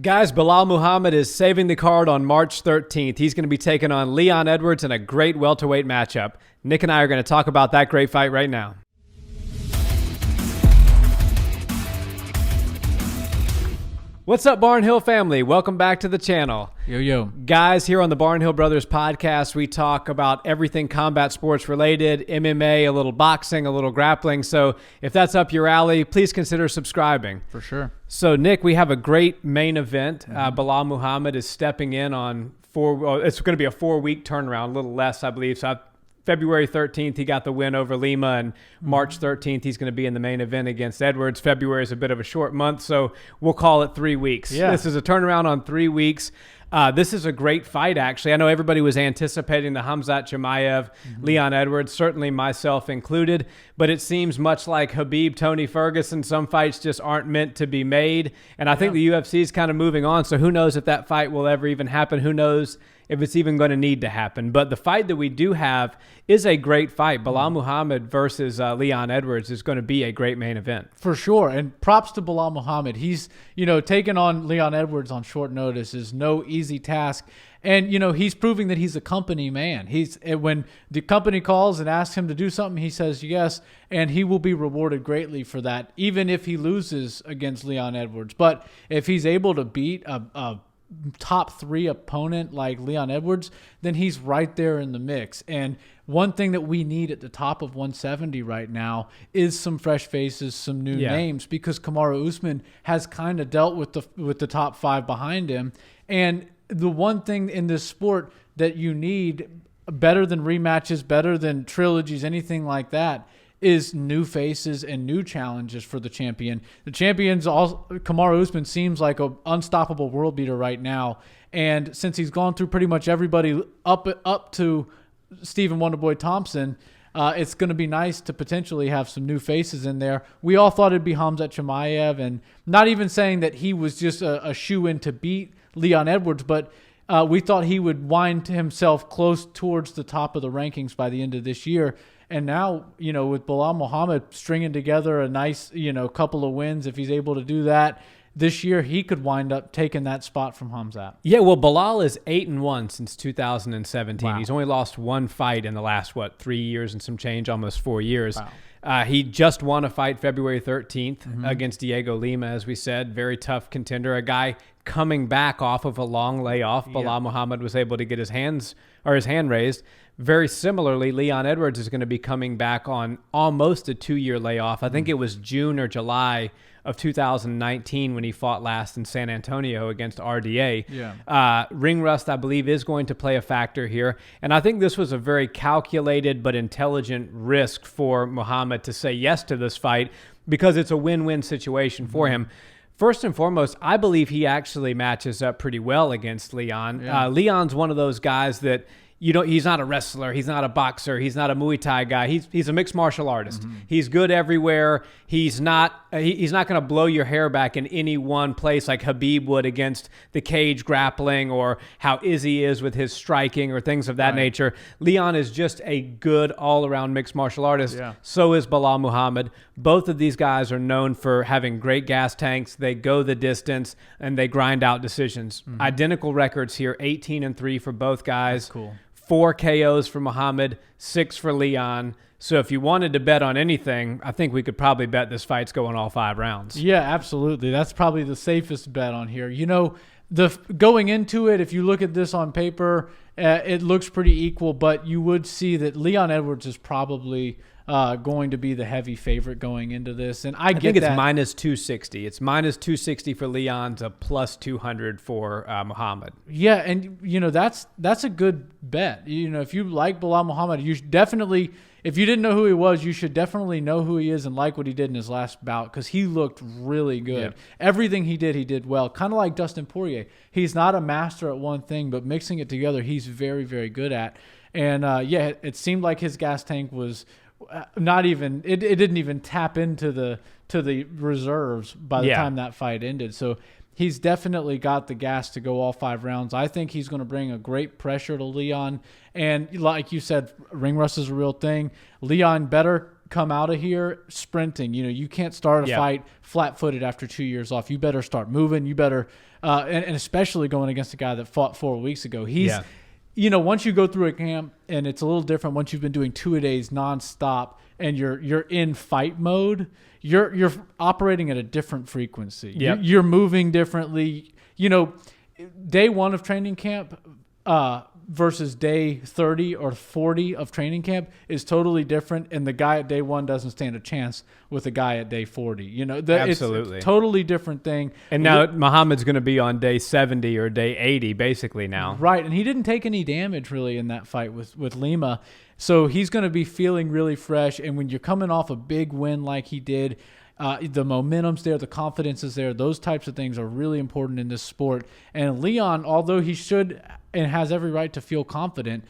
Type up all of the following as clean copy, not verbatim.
Guys, Belal Muhammad is saving the card on March 13th. He's going to be taking on Leon Edwards in a great welterweight matchup. Nick and I are going to talk about that great fight right now. What's up, Barnhill family? Welcome back to the channel. Yo. Guys, here on the Barnhill Brothers podcast, we talk about everything combat sports related, MMA, a little boxing, a little grappling. So if that's up your alley, please consider subscribing. For sure. So, Nick, we have a great main event. Belal Muhammad is stepping in on it's going to be a 4-week turnaround, a little less, I believe. So February 13th, he got the win over Lima, and March 13th, he's going to be in the main event against Edwards. February is a bit of a short month, so we'll call it 3 weeks. Yeah. This is a turnaround on 3 weeks. This is a great fight, actually. I know everybody was anticipating the Khamzat Chimaev, Leon Edwards, certainly myself included, but it seems much like Khabib, Tony Ferguson, some fights just aren't meant to be made, and I think the UFC is kind of moving on, so who knows if that fight will ever even happen. Who knows if it's even going to need to happen. But the fight that we do have is a great fight. Belal Muhammad versus Leon Edwards is going to be a great main event. For sure. And props to Belal Muhammad. He's, taking on Leon Edwards on short notice is no easy task. And, he's proving that he's a company man. When the company calls and asks him to do something, he says yes, and he will be rewarded greatly for that, even if he loses against Leon Edwards. But if he's able to beat a top 3 opponent like Leon Edwards, then he's right there in the mix. And one thing that we need at the top of 170 right now is some fresh faces, some new names, because Kamaru Usman has kind of dealt with the top 5 behind him. And the one thing in this sport that you need, better than rematches, better than trilogies, anything like that, is new faces and new challenges for the champion. The champion's Kamaru Usman seems like an unstoppable world beater right now. And since he's gone through pretty much everybody up to Stephen Wonderboy Thompson, it's going to be nice to potentially have some new faces in there. We all thought it'd be Khamzat Chimaev, and not even saying that he was just a shoe-in to beat Leon Edwards, but we thought he would wind himself close towards the top of the rankings by the end of this year. And now, with Belal Muhammad stringing together a nice, couple of wins, if he's able to do that this year, he could wind up taking that spot from Khamzat. Yeah, well, Belal is 8-1 since 2017. Wow. He's only lost 1 fight in the last, 3 years and some change, almost 4 years. Wow. He just won a fight February 13th against Diego Lima, as we said. Very tough contender. A guy coming back off of a long layoff. Belal Muhammad was able to get his hand raised. Very similarly, Leon Edwards is going to be coming back on almost a 2-year layoff. I think it was June or July of 2019 when he fought last in San Antonio against RDA. Ring rust, I believe, is going to play a factor here. And I think this was a very calculated but intelligent risk for Muhammad to say yes to this fight because it's a win-win situation for him. First and foremost, I believe he actually matches up pretty well against Leon. Leon's one of those guys that he's not a wrestler. He's not a boxer. He's not a Muay Thai guy. He's a mixed martial artist. He's good everywhere. He's not going to blow your hair back in any one place like Khabib would against the cage grappling, or how Izzy is with his striking or things of that nature. Leon is just a good all-around mixed martial artist. So is Belal Muhammad. Both of these guys are known for having great gas tanks. They go the distance and they grind out decisions. Identical records here, 18-3 for both guys. That's cool. 4 KOs for Muhammad, 6 for Leon. So if you wanted to bet on anything, I think we could probably bet this fight's going all 5 rounds. Yeah, absolutely. That's probably the safest bet on here. Going into it, if you look at this on paper, it looks pretty equal, but you would see that Leon Edwards is probably going to be the heavy favorite going into this. And I think it's minus 260. It's minus 260 for Leon to plus 200 for Muhammad. Yeah, and that's a good bet. If you like Belal Muhammad, you should definitely, if you didn't know who he was, you should definitely know who he is and like what he did in his last bout, because he looked really good. Everything he did well. Kind of like Dustin Poirier. He's not a master at one thing, but mixing it together, he's very, very good at. And it seemed like his gas tank was not even, it didn't even tap into the reserves by the time that fight ended. So he's definitely got the gas to go all 5 rounds. I think he's going to bring a great pressure to Leon. And like you said, ring rust is a real thing. Leon better come out of here sprinting. You know, you can't start a fight flat-footed after 2 years off. You better start moving. You better, and especially going against a guy that fought 4 weeks ago. He's, you know, once you go through a camp, and it's a little different once you've been doing 2-a-days nonstop, and you're in fight mode. You're operating at a different frequency. You're moving differently. You know, day 1 of training camp versus day 30 or 40 of training camp is totally different, and the guy at day 1 doesn't stand a chance with the guy at day 40. You know, absolutely, it's a totally different thing. And now Muhammad's going to be on day 70 or day 80 basically now. Right, and he didn't take any damage really in that fight with Lima. So he's going to be feeling really fresh, and when you're coming off a big win like he did, the momentum's there, the confidence is there. Those types of things are really important in this sport. And Leon, although he should and has every right to feel confident,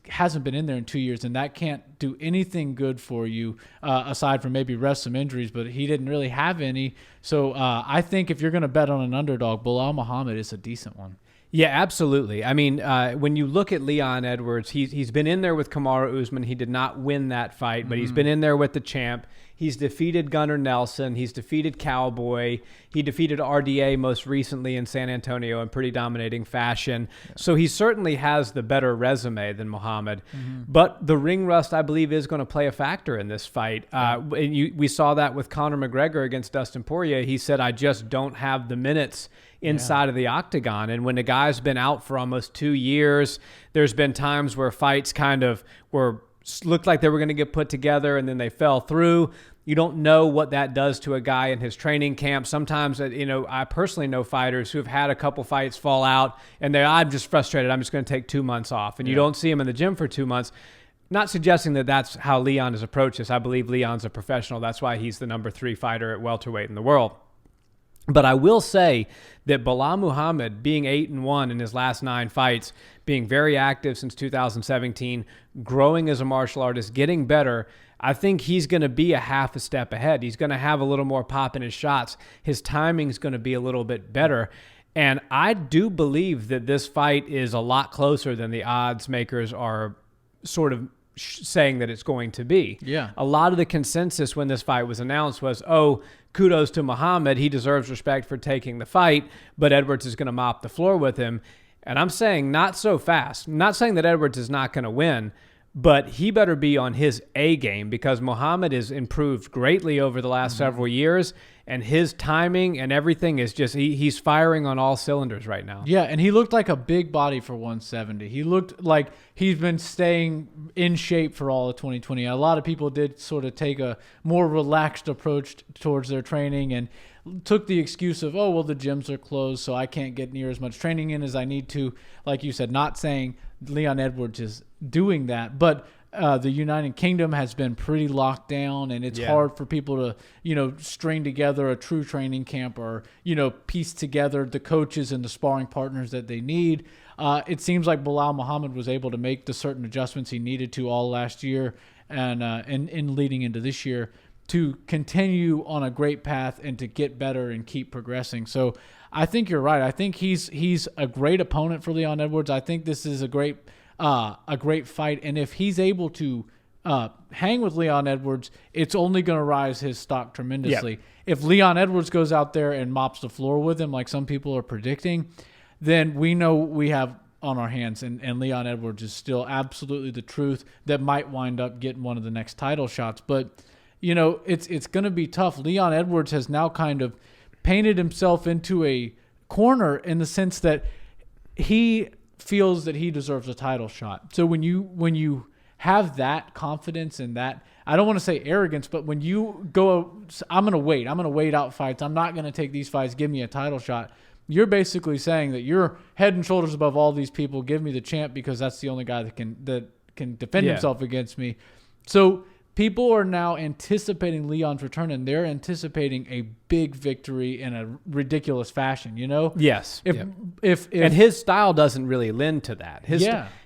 hasn't been in there in 2 years, and that can't do anything good for you aside from maybe rest some injuries, but he didn't really have any. So I think if you're going to bet on an underdog, Belal Muhammad is a decent one. Yeah, absolutely. I mean, when you look at Leon Edwards, he's been in there with Kamaru Usman. He did not win that fight, but he's been in there with the champ. He's defeated Gunnar Nelson. He's defeated Cowboy. He defeated RDA most recently in San Antonio in pretty dominating fashion. Yeah. So he certainly has the better resume than Muhammad. But the ring rust, I believe, is going to play a factor in this fight. We saw that with Conor McGregor against Dustin Poirier. He said, I just don't have the minutes inside of the octagon. And when the guy's been out for almost 2 years, there's been times where fights kind of looked like they were going to get put together and then they fell through. You don't know what that does to a guy in his training camp. Sometimes, you know, I personally know fighters who have had a couple fights fall out and I'm just frustrated. I'm just going to take 2 months off. And you don't see him in the gym for 2 months. Not suggesting that that's how Leon has approached this. I believe Leon's a professional. That's why he's the number 3 fighter at welterweight in the world. But I will say that Belal Muhammad, being 8-1 in his last 9 fights, being very active since 2017, growing as a martial artist, getting better, I think he's going to be a half a step ahead. He's going to have a little more pop in his shots. His timing's going to be a little bit better. And I do believe that this fight is a lot closer than the odds makers are sort of saying that it's going to be. Yeah. A lot of the consensus when this fight was announced was, kudos to Muhammad. He deserves respect for taking the fight, but Edwards is going to mop the floor with him. And I'm saying not so fast. I'm not saying that Edwards is not going to win, but he better be on his A game because Muhammad has improved greatly over the last several years, and his timing and everything is just, he's firing on all cylinders right now. Yeah, and he looked like a big body for 170. He looked like he's been staying in shape for all of 2020. A lot of people did sort of take a more relaxed approach towards their training and took the excuse of, the gyms are closed, so I can't get near as much training in as I need to. Like you said, not saying Leon Edwards is doing that, but the United Kingdom has been pretty locked down, and it's hard for people to, string together a true training camp or, piece together the coaches and the sparring partners that they need. It seems like Belal Muhammad was able to make the certain adjustments he needed to all last year and leading into this year to continue on a great path and to get better and keep progressing. So I think you're right. I think he's a great opponent for Leon Edwards. I think this is a great fight, and if he's able to hang with Leon Edwards, it's only going to rise his stock tremendously. Yep. If Leon Edwards goes out there and mops the floor with him, like some people are predicting, then we know we have on our hands, and Leon Edwards is still absolutely the truth that might wind up getting one of the next title shots. But it's going to be tough. Leon Edwards has now kind of painted himself into a corner in the sense that he feels that he deserves a title shot. So when you have that confidence and that, I don't want to say arrogance, but when you go, I'm going to wait out fights. I'm not going to take these fights. Give me a title shot. You're basically saying that you're head and shoulders above all these people. Give me the champ because that's the only guy that can defend himself against me. So people are now anticipating Leon's return, and they're anticipating a big victory in a ridiculous fashion, Yes. If and his style doesn't really lend to that.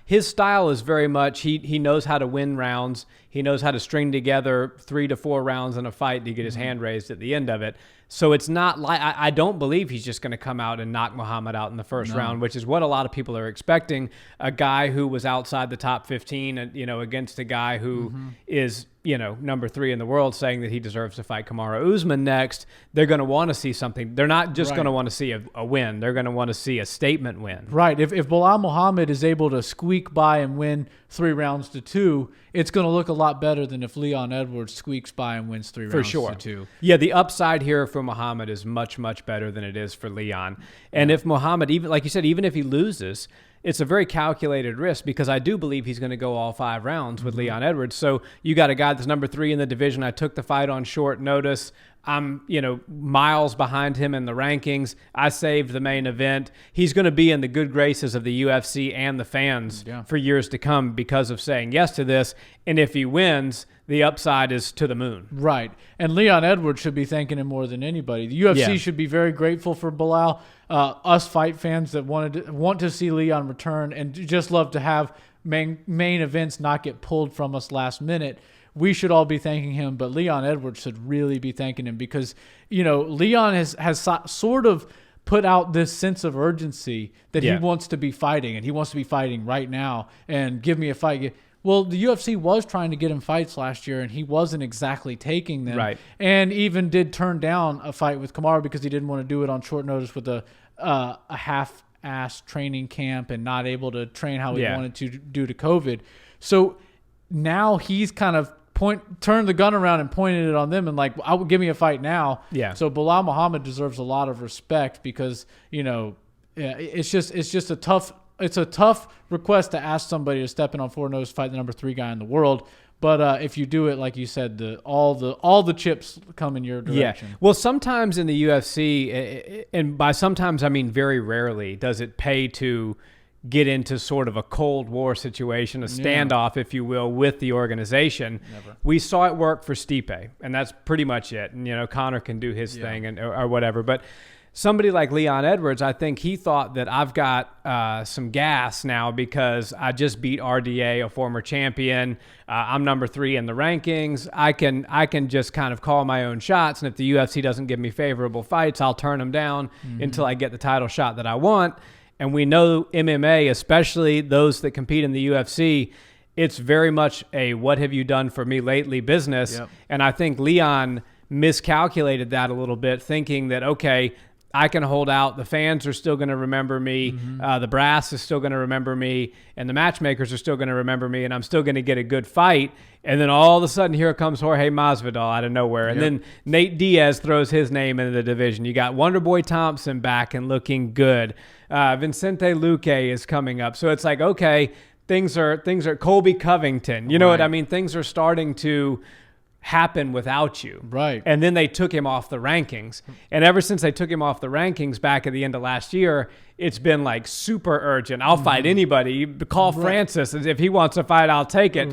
his style is very much, he knows how to win rounds. He knows how to string together 3 to 4 rounds in a fight to get his hand raised at the end of it. So it's not like, I don't believe he's just going to come out and knock Muhammad out in the first round, which is what a lot of people are expecting. A guy who was outside the top 15, against a guy who is, number 3 in the world, saying that he deserves to fight Kamaru Usman next. They're going to want to see something. They're not just going to want to see a win. They're going to want to see a statement win. Right. If Belal Muhammad is able to squeak by and win 3 rounds to 2, it's going to look a lot better than if Leon Edwards squeaks by and wins 3 rounds to 2. Yeah, the upside here for Muhammad is much, much better than it is for Leon. And if Muhammad, even like you said, even if he loses, it's a very calculated risk, because I do believe he's going to go all 5 rounds with Leon Edwards. So you got a guy that's number 3 in the division. I took the fight on short notice. I'm, miles behind him in the rankings. I saved the main event. He's going to be in the good graces of the UFC and the fans for years to come because of saying yes to this. And if he wins, the upside is to the moon. Right. And Leon Edwards should be thanking him more than anybody. The UFC should be very grateful for Belal. Us fight fans that want to see Leon return and just love to have main events not get pulled from us last minute. We should all be thanking him, but Leon Edwards should really be thanking him, because, Leon has sort of put out this sense of urgency that he wants to be fighting, and he wants to be fighting right now and give me a fight. Well, the UFC was trying to get him fights last year, and he wasn't exactly taking them. Right. And even did turn down a fight with Kamaru because he didn't want to do it on short notice with a half-assed training camp and not able to train how he wanted to due to COVID. So now he's kind of turned the gun around and pointed it on them and give me a fight now. Yeah. So Belal Muhammad deserves a lot of respect, because it's just a tough request to ask somebody to step in on 4 notice, fight the number 3 guy in the world. But if you do it, like you said, all the chips come in your direction. Yeah. Well, sometimes in the UFC, and by sometimes I mean very rarely, does it pay to get into sort of a Cold War situation, a standoff, if you will, with the organization. Never. We saw it work for Stipe, and that's pretty much it. And, Conor can do his thing or whatever. But somebody like Leon Edwards, I think he thought that I've got some gas now because I just beat RDA, a former champion. I'm number 3 in the rankings. I can just kind of call my own shots, and if the UFC doesn't give me favorable fights, I'll turn them down until I get the title shot that I want. And we know MMA, especially those that compete in the UFC, it's very much a what have you done for me lately business. Yep. And I think Leon miscalculated that a little bit, thinking that, okay, I can hold out. The fans are still going to remember me. The brass is still going to remember me. And the matchmakers are still going to remember me. And I'm still going to get a good fight. And then all of a sudden, here comes Jorge Masvidal out of nowhere. And then Nate Diaz throws his name into the division. You got Wonderboy Thompson back and looking good. Vicente Luque is coming up. So it's like, okay, things are Colby Covington. You know what I mean? Things are starting to happen without you. Right. And then they took him off the rankings. And ever since they took him off the rankings back at the end of last year, it's been like super urgent. I'll fight anybody. Call Francis. If he wants to fight, I'll take it.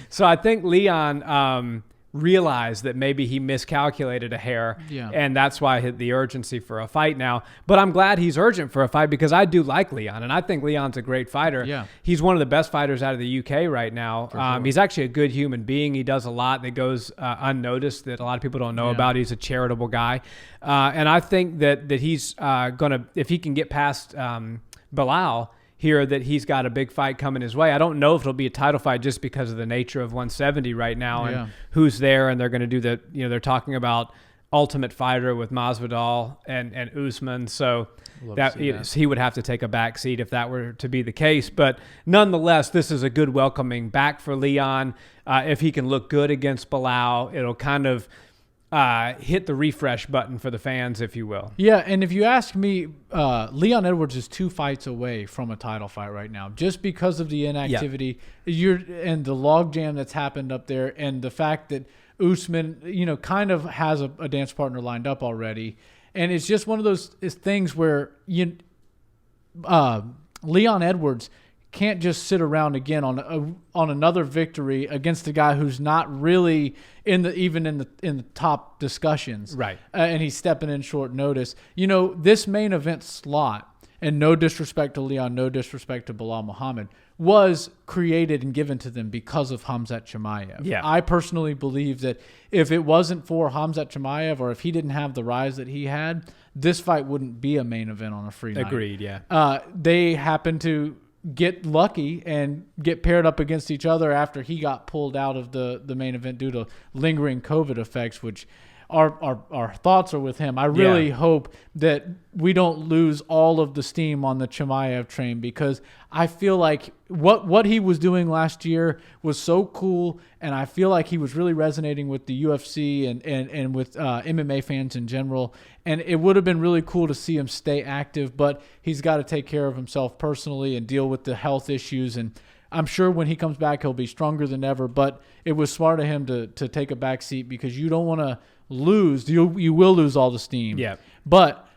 So I think Leon realized that maybe he miscalculated a hair, and that's why the urgency for a fight now. But I'm glad he's urgent for a fight, because I do like Leon, and I think Leon's a great fighter. Yeah. He's one of the best fighters out of the UK right now. Sure. He's actually a good human being. He does a lot that goes unnoticed that a lot of people don't know about. He's a charitable guy. And I think that he's going to, if he can get past Belal here, that he's got a big fight coming his way. I don't know if it'll be a title fight just because of the nature of 170 right now and who's there, and they're going to do they're talking about Ultimate Fighter with Masvidal and Usman, so he would have to take a back seat if that were to be the case. But nonetheless, this is a good welcoming back for Leon. If he can look good against Belal, it'll kind of hit the refresh button for the fans, if you will. Yeah, and if you ask me, Leon Edwards is 2 fights away from a title fight right now, just because of the inactivity and the logjam that's happened up there, and the fact that Usman, kind of has a dance partner lined up already, and it's just one of those things where Leon Edwards can't just sit around again on another victory against a guy who's not really in the top discussions, right? And he's stepping in short notice. This main event slot, and no disrespect to Leon, no disrespect to Belal Muhammad, was created and given to them because of Khamzat Chimaev. Yeah. I personally believe that if it wasn't for Khamzat Chimaev, or if he didn't have the rise that he had, this fight wouldn't be a main event on a free night. Agreed, yeah. They happened to get lucky and get paired up against each other after he got pulled out of the main event due to lingering COVID effects, which our thoughts are with him. I really hope that we don't lose all of the steam on the Chimaev train, because I feel like what he was doing last year was so cool, and I feel like he was really resonating with the UFC and with MMA fans in general. And it would have been really cool to see him stay active, but he's got to take care of himself personally and deal with the health issues. And I'm sure when he comes back, he'll be stronger than ever. But it was smart of him to take a back seat, because you don't want to lose. You will lose all the steam. Yeah. But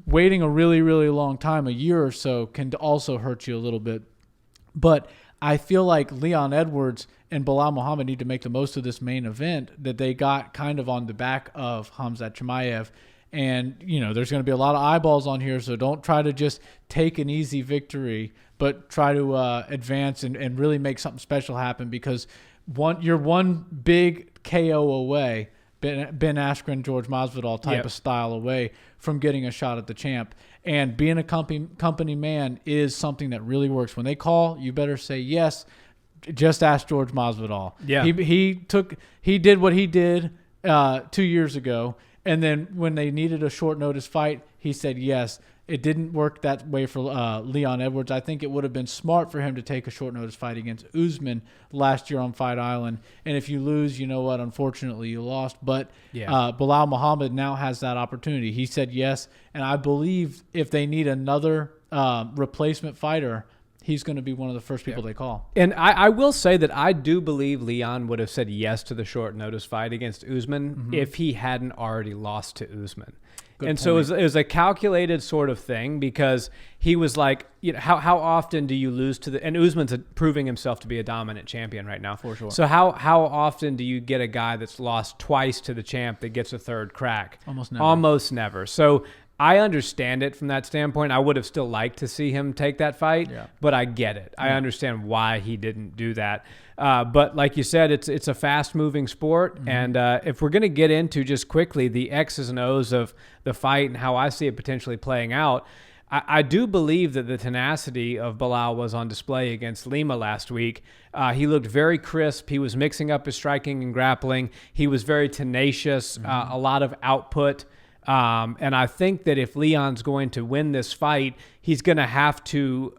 waiting a really, really long time, a year or so, can also hurt you a little bit. But I feel like Leon Edwards and Belal Muhammad need to make the most of this main event that they got kind of on the back of Khamzat Chimaev. And, there's going to be a lot of eyeballs on here, so don't try to just take an easy victory, but try to advance and really make something special happen, because you're one big KO away, Ben Askren, George Masvidal type of style away from getting a shot at the champ. And being a company man is something that really works. When they call, you better say yes. Just ask George Masvidal. Yeah. He did what he did 2 years ago. And then when they needed a short notice fight, he said yes. It didn't work that way for Leon Edwards. I think it would have been smart for him to take a short notice fight against Usman last year on Fight Island. And if you lose, you know what? Unfortunately, you lost. But Belal Muhammad now has that opportunity. He said yes. And I believe if they need another replacement fighter, he's going to be one of the first people they call. And I will say that I do believe Leon would have said yes to the short notice fight against Usman if he hadn't already lost to Usman. So it was a calculated sort of thing, because he was like, how often do you lose to and Usman's proving himself to be a dominant champion right now. For sure. So how often do you get a guy that's lost twice to the champ that gets a third crack? Almost never. So I understand it from that standpoint. I would have still liked to see him take that fight, but I get it. I understand why he didn't do that. But like you said, it's a fast-moving sport, and if we're going to get into just quickly the X's and O's of the fight and how I see it potentially playing out, I do believe that the tenacity of Belal was on display against Lima last week. He looked very crisp. He was mixing up his striking and grappling. He was very tenacious, a lot of output. And I think that if Leon's going to win this fight, he's going to have to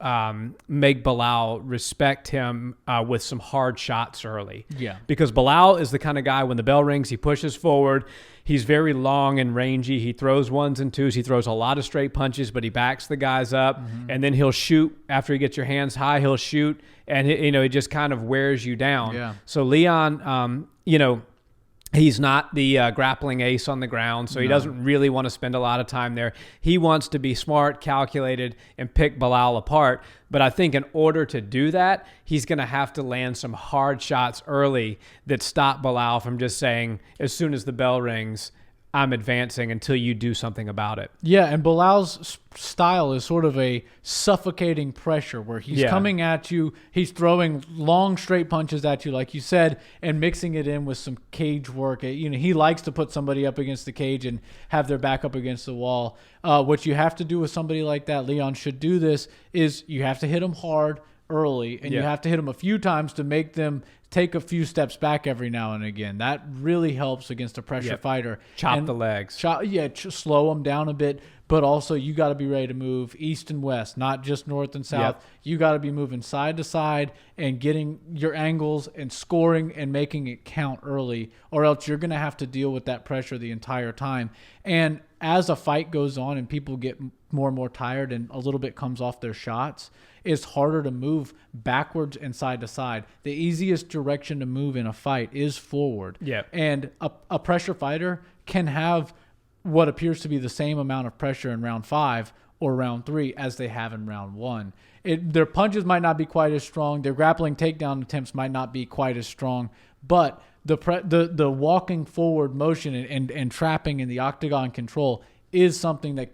make Belal respect him with some hard shots early. Yeah. Because Belal is the kind of guy, when the bell rings, he pushes forward. He's very long and rangy. He throws ones and twos. He throws a lot of straight punches, but he backs the guys up, and then he'll shoot. After he gets your hands high, he'll shoot, and it just kind of wears you down. Yeah. So Leon, he's not the grappling ace on the ground, so he doesn't really want to spend a lot of time there. He wants to be smart, calculated, and pick Belal apart. But I think in order to do that, he's going to have to land some hard shots early that stop Belal from just saying, as soon as the bell rings, I'm advancing until you do something about it. Yeah, and Bilal's style is sort of a suffocating pressure where he's coming at you, he's throwing long straight punches at you, like you said, and mixing it in with some cage work. He likes to put somebody up against the cage and have their back up against the wall. What you have to do with somebody like that, Leon should do this, is you have to hit them hard early, and you have to hit them a few times to make them take a few steps back every now and again. That really helps against a pressure fighter. Chop the legs. Slow them down a bit, but also you got to be ready to move east and west, not just north and south. You got to be moving side to side and getting your angles and scoring and making it count early, or else you're going to have to deal with that pressure the entire time. And as a fight goes on and people get more and more tired and a little bit comes off their shots, it's harder to move backwards and side to side. The easiest direction to move in a fight is forward. Yeah. And a pressure fighter can have what appears to be the same amount of pressure in round 5 or round 3 as they have in round 1. Their punches might not be quite as strong. Their grappling takedown attempts might not be quite as strong, but the walking forward motion and trapping in the octagon control is something that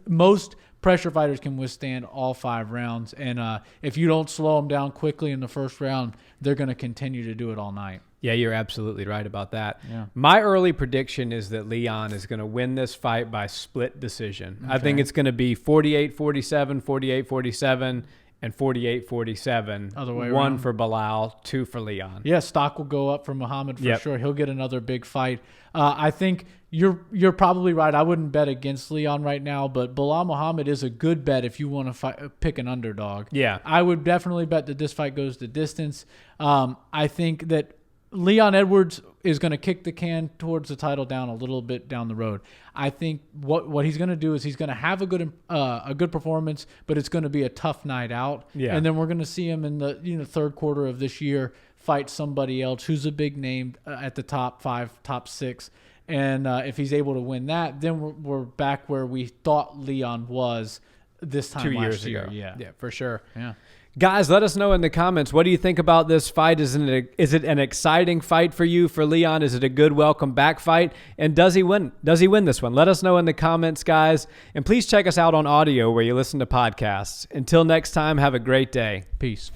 most pressure fighters can withstand all 5 rounds. And if you don't slow them down quickly in the first round, they're going to continue to do it all night. Yeah, you're absolutely right about that. Yeah. My early prediction is that Leon is going to win this fight by split decision. Okay. I think it's going to be 48-47, 48-47, and 48-47. Other way 1 around. for Belal, 2 for Leon. Yeah, stock will go up for Muhammad for sure. He'll get another big fight. I think you're probably right. I wouldn't bet against Leon right now, but Belal Muhammad is a good bet if you want to pick an underdog. Yeah. I would definitely bet that this fight goes the distance. I think that Leon Edwards is going to kick the can towards the title down a little bit down the road. I think what he's going to do is he's going to have a good performance, but it's going to be a tough night out. Yeah. And then we're going to see him in the third quarter of this year fight somebody else who's a big name at the top 5, top 6. And if he's able to win that, then we're back where we thought Leon was this time 2 last years year. ago. Yeah, for sure. Yeah. Guys, let us know in the comments. What do you think about this fight? Is it an exciting fight for you, for Leon? Is it a good welcome back fight? And does he win? Does he win this one? Let us know in the comments, guys. And please check us out on audio where you listen to podcasts. Until next time, have a great day. Peace.